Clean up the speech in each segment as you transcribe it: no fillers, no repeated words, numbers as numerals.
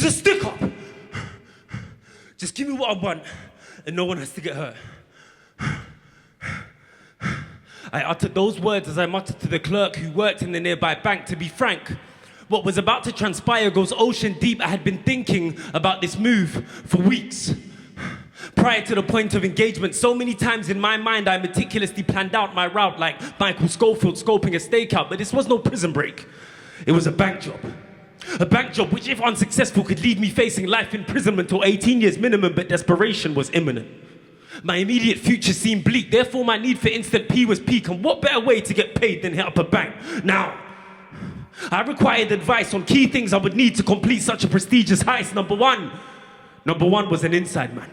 is a stick-up. Just give me what I want, and no one has to get hurt. I uttered those words as I muttered to the clerk who worked in the nearby bank. To be frank, what was about to transpire goes ocean deep. I had been thinking about this move for weeks. Prior to the point of engagement, so many times in my mind I meticulously planned out my route like Michael Schofield scoping a stakeout, but this was no prison break. It was a bank job. A bank job which, if unsuccessful, could leave me facing life imprisonment or 18 years minimum, but desperation was imminent. My immediate future seemed bleak, therefore my need for instant P was peak, and what better way to get paid than hit up a bank? Now, I required advice on key things I would need to complete such a prestigious heist. Number one was an inside man.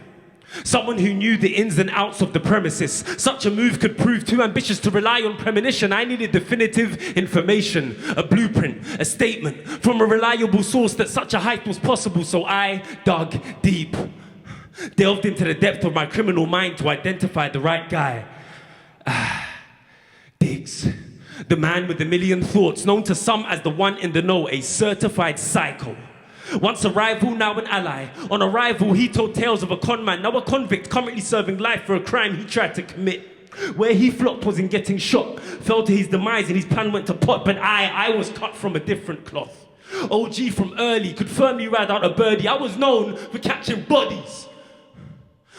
Someone who knew the ins and outs of the premises. Such a move could prove too ambitious to rely on premonition. I needed definitive information, a blueprint, a statement from a reliable source that such a heist was possible. So I dug deep, delved into the depth of my criminal mind to identify the right guy. Diggs, the man with a million thoughts, known to some as the one in the know, a certified psycho. Once a rival, now an ally. On arrival, he told tales of a con man, now a convict currently serving life for a crime he tried to commit. Where he flopped was in getting shot, fell to his demise and his plan went to pot, but I was cut from a different cloth. OG from early, could firmly ride out a birdie. I was known for catching bodies.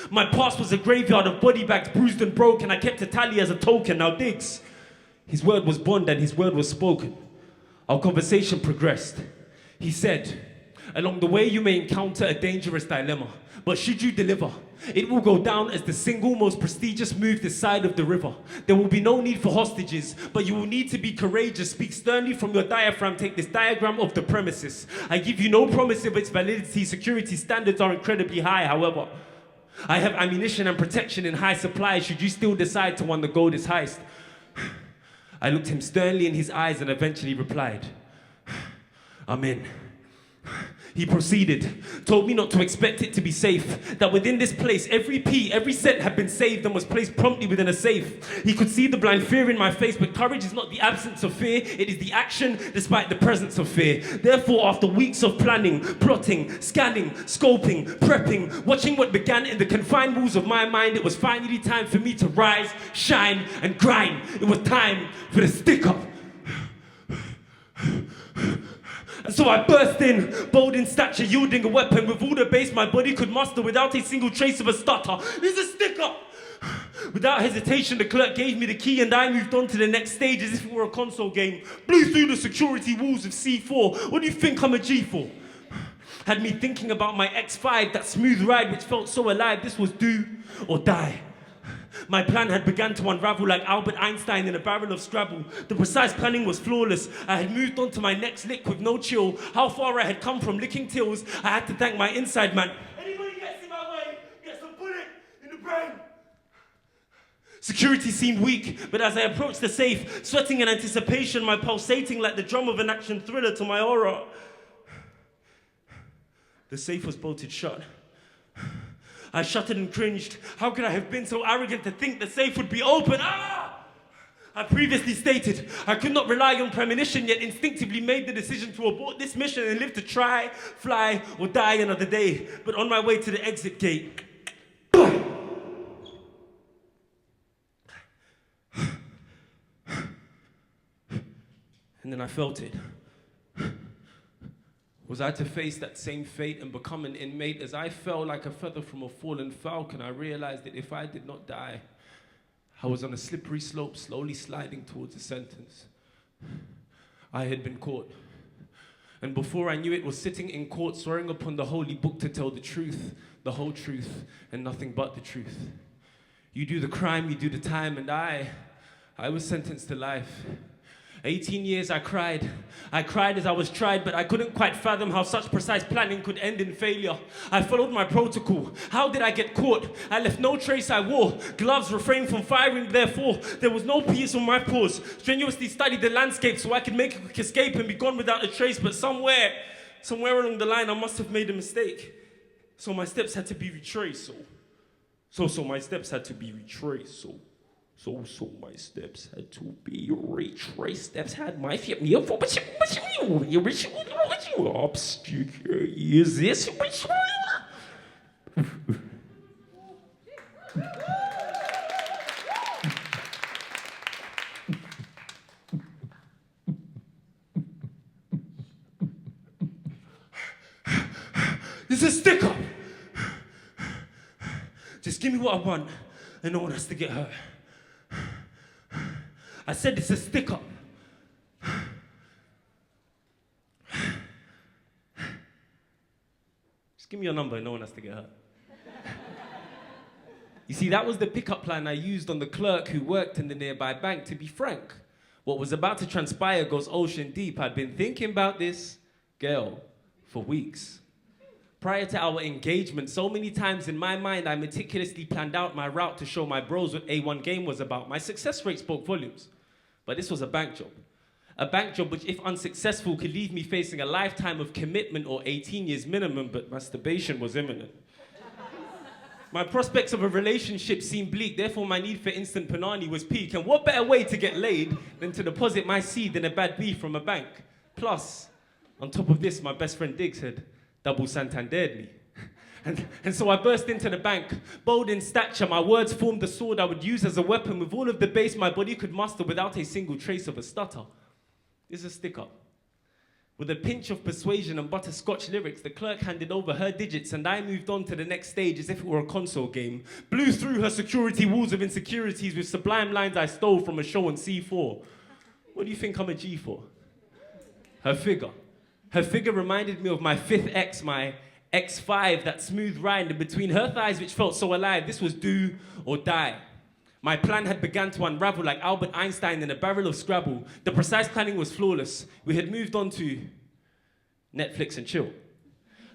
My past was a graveyard of body bags, bruised and broken. I kept a tally as a token. Now Diggs, his word was bond and his word was spoken. Our conversation progressed. He said, along the way you may encounter a dangerous dilemma, but should you deliver, it will go down as the single most prestigious move this side of the river. There will be no need for hostages, but you will need to be courageous. Speak sternly from your diaphragm. Take this diagram of the premises. I give you no promise of its validity. Security standards are incredibly high, however. I have ammunition and protection in high supply should you still decide to undergo this heist. I looked him sternly in his eyes and eventually replied, I'm in. He proceeded, told me not to expect it to be safe, that within this place, every P, every cent had been saved and was placed promptly within a safe. He could see the blind fear in my face, but courage is not the absence of fear, it is the action despite the presence of fear. Therefore, after weeks of planning, plotting, scanning, scoping, prepping, watching what began in the confined walls of my mind, it was finally time for me to rise, shine, and grind. It was time for the stick-up. And so I burst in, bold in stature, yielding a weapon with all the bass my body could muster without a single trace of a stutter. It's a stick-up! Without hesitation, the clerk gave me the key and I moved on to the next stage as if it were a console game. Blew through the security walls of C4. What do you think I'm a G for? Had me thinking about my X5, that smooth ride which felt so alive. This was do or die. My plan had begun to unravel like Albert Einstein in a barrel of Scrabble. The precise planning was flawless. I had moved on to my next lick with no chill. How far I had come from licking tills, I had to thank my inside man. Anybody gets in my way, gets a bullet in the brain. Security seemed weak, but as I approached the safe, sweating in anticipation, my pulsating like the drum of an action thriller to my aura. The safe was bolted shut. I shuddered and cringed. How could I have been so arrogant to think the safe would be open? Ah! I previously stated I could not rely on premonition, yet instinctively made the decision to abort this mission and live to try, fly, or die another day. But on my way to the exit gate, and then I felt it. Was I to face that same fate and become an inmate? As I fell like a feather from a fallen falcon, I realized that if I did not die, I was on a slippery slope, slowly sliding towards a sentence. I had been caught. And before I knew it, was sitting in court, swearing upon the holy book to tell the truth, the whole truth, and nothing but the truth. You do the crime, you do the time, and I was sentenced to life. 18 years I cried. I cried as I was tried, but I couldn't quite fathom how such precise planning could end in failure. I followed my protocol. How did I get caught? I left no trace I wore. Gloves refrained from firing, therefore there was no peace on my paws. Strenuously studied the landscape so I could make a quick escape and be gone without a trace, but somewhere along the line I must have made a mistake. So my steps had to be retraced. So my steps had to be retraced. So my steps had to be retraced. Steps had my feet. Is this which one? This is a stick-up. Just give me what I want, and no one has to get hurt. I said it's a stick-up. Just give me your number, and no one has to get hurt. You see, that was the pickup line I used on the clerk who worked in the nearby bank. To be frank, what was about to transpire goes ocean deep. I'd been thinking about this girl for weeks. Prior to our engagement, so many times in my mind, I meticulously planned out my route to show my bros what A1 game was about. My success rate spoke volumes. But this was a bank job. A bank job which, if unsuccessful, could leave me facing a lifetime of commitment or 18 years minimum, but masturbation was imminent. My prospects of a relationship seemed bleak, therefore my need for instant panani was peak. And what better way to get laid than to deposit my seed in a bad beef from a bank? Plus, on top of this, my best friend Diggs had double Santandered me. And so I burst into the bank, bold in stature. My words formed the sword I would use as a weapon with all of the bass my body could muster without a single trace of a stutter. This is a stick-up. With a pinch of persuasion and butterscotch lyrics, the clerk handed over her digits and I moved on to the next stage as if it were a console game. Blew through her security walls of insecurities with sublime lines I stole from a show on C4. What do you think I'm a G for? Her figure. Her figure reminded me of my fifth ex, my X5, that smooth ride, and between her thighs which felt so alive, this was do or die. My plan had begun to unravel like Albert Einstein in a barrel of Scrabble. The precise planning was flawless. We had moved on to Netflix and chill.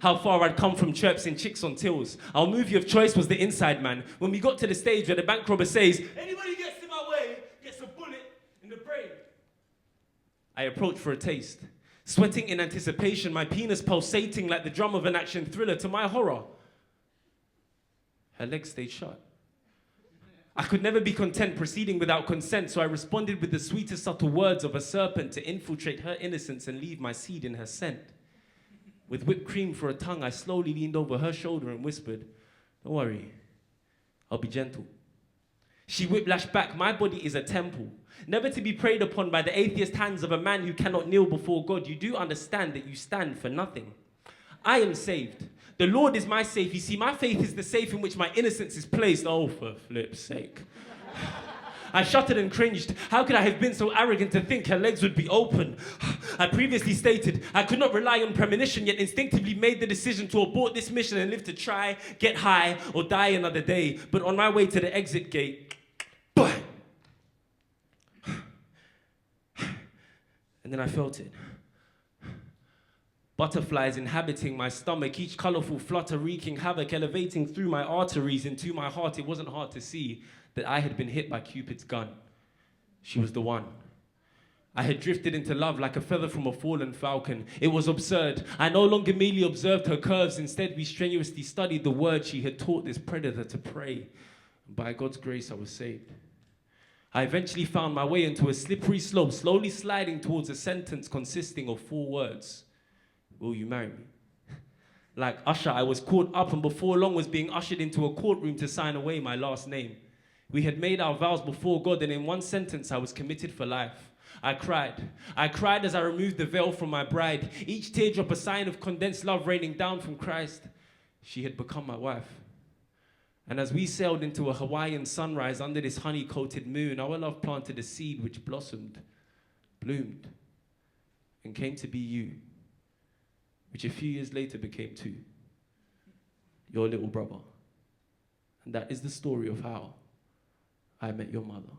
How far I'd come from chirps and chicks on tills. Our movie of choice was The Inside Man. When we got to the stage where the bank robber says, "Anybody gets in my way gets a bullet in the brain." I approached for a taste. Sweating in anticipation, my penis pulsating like the drum of an action thriller. To my horror, her legs stayed shut. I could never be content proceeding without consent, so I responded with the sweetest subtle words of a serpent to infiltrate her innocence and leave my seed in her scent. With whipped cream for a tongue, I slowly leaned over her shoulder and whispered, "Don't worry, I'll be gentle." She whiplashed back, "My body is a temple, never to be preyed upon by the atheist hands of a man who cannot kneel before God. You do understand that you stand for nothing. I am saved. The Lord is my safe. You see, my faith is the safe in which my innocence is placed." Oh, for flip's sake. I shuddered and cringed. How could I have been so arrogant to think her legs would be open? I previously stated I could not rely on premonition, yet instinctively made the decision to abort this mission and live to try, get high, or die another day. But on my way to the exit gate, bang! And then I felt it. Butterflies inhabiting my stomach, each colorful flutter wreaking havoc, elevating through my arteries into my heart. It wasn't hard to see that I had been hit by Cupid's gun. She was the one. I had drifted into love like a feather from a fallen falcon. It was absurd. I no longer merely observed her curves. Instead, we strenuously studied the words she had taught this predator to pray. By God's grace, I was saved. I eventually found my way into a slippery slope, slowly sliding towards a sentence consisting of 4 words. Will you marry me? Like Usher, I was caught up and before long was being ushered into a courtroom to sign away my last name. We had made our vows before God, and in one sentence I was committed for life. I cried. I cried as I removed the veil from my bride, each teardrop a sign of condensed love raining down from Christ. She had become my wife. And as we sailed into a Hawaiian sunrise under this honey-coated moon, our love planted a seed which blossomed, bloomed, and came to be you, which a few years later became 2, your little brother. And that is the story of how I met your mother.